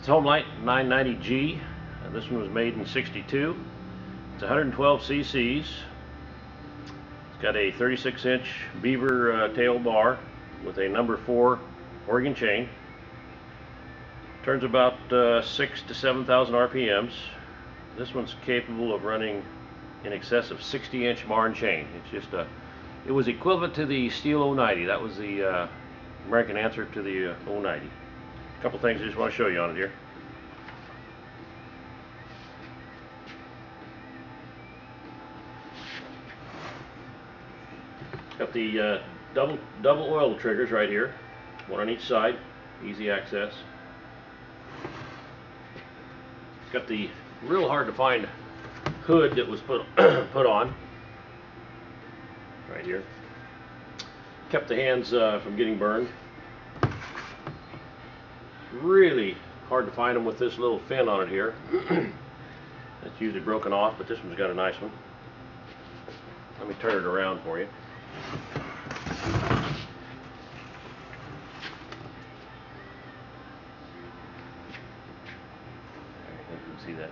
Homelite 990G. This one was made in '62. It's 112 cc's. It's got a 36-inch beaver tail bar with a number 4 Oregon chain. Turns about 6,000 to 7,000 RPMs. This one's capable of running in excess of 60-inch Marne chain. It's just it was equivalent to the steel 090. That was the American answer to the 090. A couple things I just want to show you on it here. Got the double oil triggers right here, one on each side, easy access. Got the real hard to find hood that was put on right here. Kept the hands from getting burned. Really hard to find them with this little fin on it here. It's usually broken off, but this one's got a nice one. Let me turn it around for you. You can see that.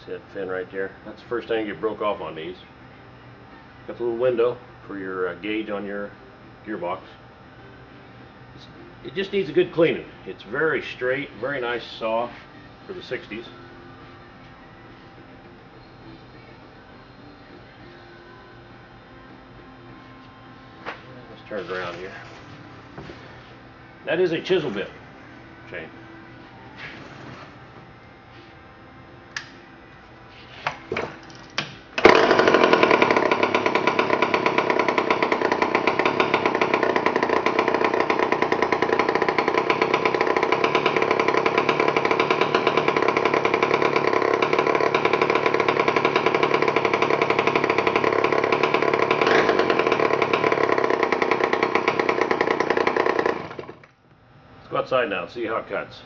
See that fin right there? That's the first thing you broke off on these. Got the little window for your gauge on your gearbox. It just needs a good cleaning. It's very straight, very nice saw for the 60s. Let's turn it around here. That is a chisel bit chain. Go outside now and see how it cuts.